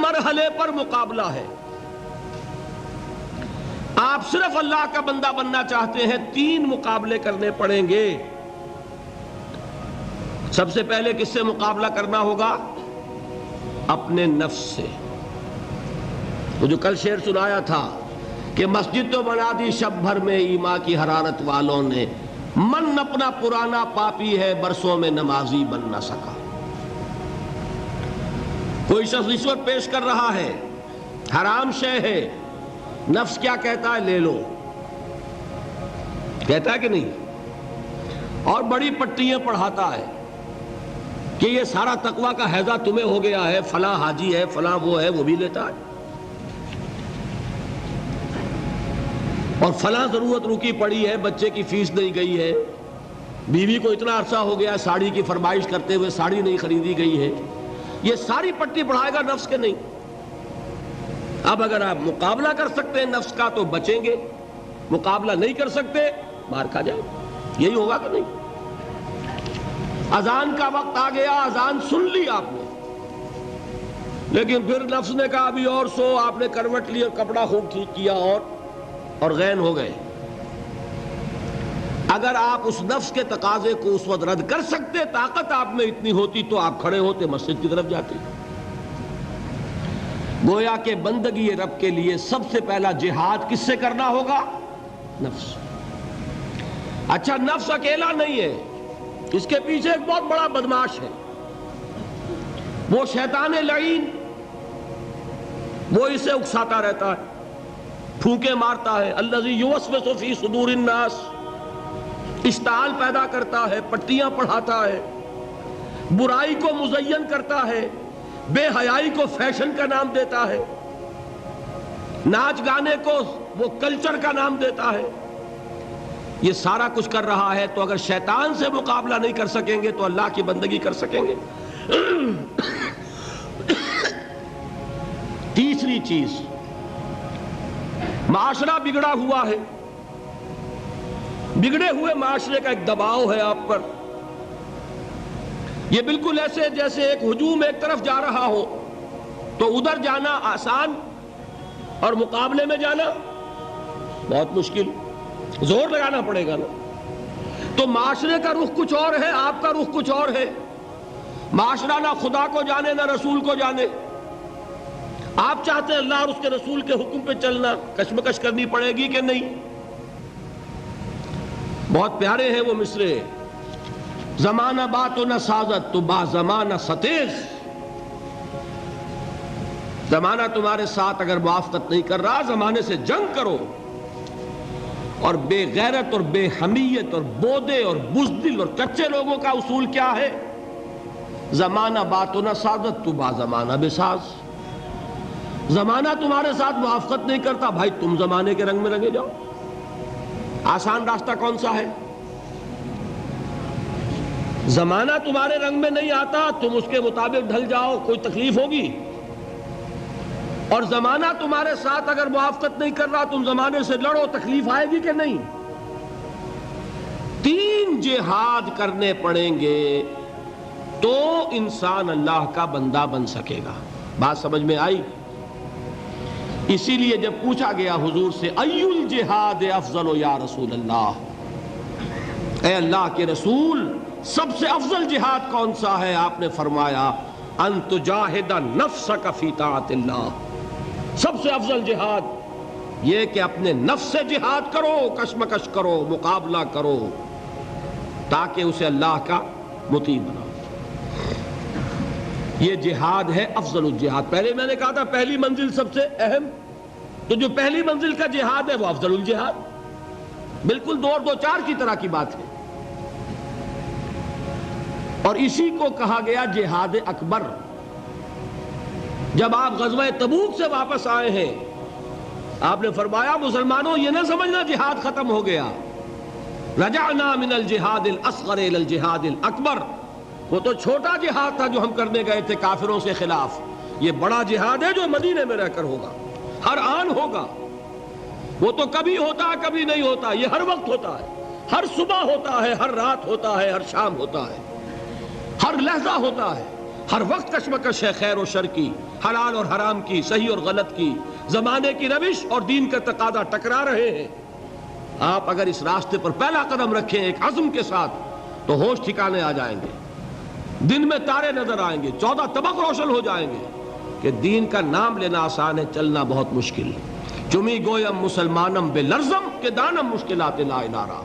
مرحلے پر مقابلہ ہے. آپ صرف اللہ کا بندہ بننا چاہتے ہیں، 3 مقابلے کرنے پڑیں گے. سب سے پہلے کس سے مقابلہ کرنا ہوگا؟ اپنے نفس سے. وہ جو کل شعر سنایا تھا کہ مسجد تو بنا دی شب بھر میں ایمان کی حرارت والوں نے، من اپنا پرانا پاپی ہے برسوں میں نمازی بن نہ سکا. کوئی شخص رشوت پیش کر رہا ہے، حرام شے ہے، نفس کیا کہتا ہے؟ لے لو. کہتا ہے کہ نہیں؟ اور بڑی پٹیاں پڑھاتا ہے کہ یہ سارا تقویٰ کا حیضہ تمہیں ہو گیا ہے، فلاں حاجی ہے، فلاں وہ ہے، وہ بھی لیتا ہے. اور فلاں ضرورت رکی پڑی ہے، بچے کی فیس نہیں گئی ہے، بیوی کو اتنا عرصہ ہو گیا ساڑی کی فرمائش کرتے ہوئے ساڑی نہیں خریدی گئی ہے. یہ ساری پٹی پڑھائے گا نفس کے نہیں. اب اگر آپ مقابلہ کر سکتے ہیں نفس کا تو بچیں گے، مقابلہ نہیں کر سکتے مار کھا جائیں. یہی ہوگا کہ نہیں؟ اذان کا وقت آ گیا، اذان سن لی آپ نے، لیکن پھر نفس نے کہا ابھی اور سو. آپ نے کروٹ لی اور کپڑا خوب ٹھیک کیا اور غین ہو گئے. اگر آپ اس نفس کے تقاضے کو اس وقت رد کر سکتے، طاقت آپ میں اتنی ہوتی تو آپ کھڑے ہوتے، مسجد کی طرف جاتے. گویا کہ بندگی رب کے لیے سب سے پہلا جہاد کس سے کرنا ہوگا؟ نفس. اچھا، نفس اکیلا نہیں ہے، اس کے پیچھے ایک بہت بڑا بدماش ہے، وہ شیطان لعین. وہ اسے اکساتا رہتا ہے، پھونکے مارتا ہے. الذی یوسوس فی صدور الناس، اشتعال پیدا کرتا ہے، پٹیاں پڑھاتا ہے، برائی کو مزین کرتا ہے، بے حیائی کو فیشن کا نام دیتا ہے، ناچ گانے کو وہ کلچر کا نام دیتا ہے. یہ سارا کچھ کر رہا ہے. تو اگر شیطان سے مقابلہ نہیں کر سکیں گے تو اللہ کی بندگی کر سکیں گے؟ تیسری چیز، معاشرہ بگڑا ہوا ہے. بگڑے ہوئے معاشرے کا ایک دباؤ ہے آپ پر. یہ بالکل ایسے جیسے ایک ہجوم ایک طرف جا رہا ہو تو ادھر جانا آسان اور مقابلے میں جانا بہت مشکل، زور لگانا پڑے گا نا. تو معاشرے کا رخ کچھ اور ہے، آپ کا رخ کچھ اور ہے. معاشرہ نہ خدا کو جانے نہ رسول کو جانے. آپ چاہتے ہیں اللہ اور اس کے رسول کے حکم پہ چلنا، کشمکش کرنی پڑے گی کہ نہیں؟ بہت پیارے ہیں وہ مصرے. زمانہ بات و نہ سازت تو با زمانہ ستیز. زمانہ تمہارے ساتھ اگر موافقت نہیں کر رہا، زمانے سے جنگ کرو. اور بے غیرت اور بے حمیت اور بودے اور بزدل اور کچے لوگوں کا اصول کیا ہے؟ زمانہ بات و نہ سازت تو با زمانہ بساز. زمانہ تمہارے ساتھ موافقت نہیں کرتا، بھائی تم زمانے کے رنگ میں رنگے جاؤ. آسان راستہ کون سا ہے؟ زمانہ تمہارے رنگ میں نہیں آتا، تم اس کے مطابق ڈھل جاؤ، کوئی تکلیف ہوگی. اور زمانہ تمہارے ساتھ اگر موافقت نہیں کر رہا، تم زمانے سے لڑو، تکلیف آئے گی کہ نہیں؟ 3 جہاد کرنے پڑیں گے تو انسان اللہ کا بندہ بن سکے گا. بات سمجھ میں آئی؟ اسی لیے جب پوچھا گیا حضور سے ای الجہاد افضل یا رسول اللہ، اے اللہ کے رسول سب سے افضل جہاد کون سا ہے؟ آپ نے فرمایا ان تجاہد نفسک فی طاعت اللہ. سب سے افضل جہاد یہ کہ اپنے نفس سے جہاد کرو، کشمکش کرو، مقابلہ کرو، تاکہ اسے اللہ کا مطیع بناؤ. یہ جہاد ہے افضل الجہاد. پہلے میں نے کہا تھا پہلی منزل سب سے اہم، تو جو پہلی منزل کا جہاد ہے وہ افضل الجہاد. بالکل 2 اور 2 4 کی طرح کی بات ہے. اور اسی کو کہا گیا جہاد اکبر. جب آپ غزوہ تبوک سے واپس آئے ہیں، آپ نے فرمایا مسلمانوں یہ نہ سمجھنا جہاد ختم ہو گیا. رجعنا من الجہاد الاصغر الى الجہاد الاکبر. وہ تو چھوٹا جہاد تھا جو ہم کرنے گئے تھے کافروں سے خلاف. یہ بڑا جہاد ہے جو مدینے میں رہ کر ہوگا، ہر آن ہوگا. وہ تو کبھی ہوتا کبھی نہیں ہوتا، یہ ہر وقت ہوتا ہے. ہر صبح ہوتا ہے، ہر رات ہوتا ہے، ہر شام ہوتا ہے، ہر لحظہ ہوتا ہے. ہر وقت کشمکش ہے خیر و شر کی، حلال اور حرام کی، صحیح اور غلط کی، زمانے کی روش اور دین کا تقاضا ٹکرا رہے ہیں۔ آپ اگر اس راستے پر پہلا قدم رکھیں ایک عزم کے ساتھ تو ہوش ٹھکانے آ جائیں گے، دن میں تارے نظر آئیں گے، 14 طبق روشن ہو جائیں گے کہ دین کا نام لینا آسان ہے، چلنا بہت مشکل۔ چمی گویم مسلمانم بے لرزم کہ دانم مشکلات لا الہ را۔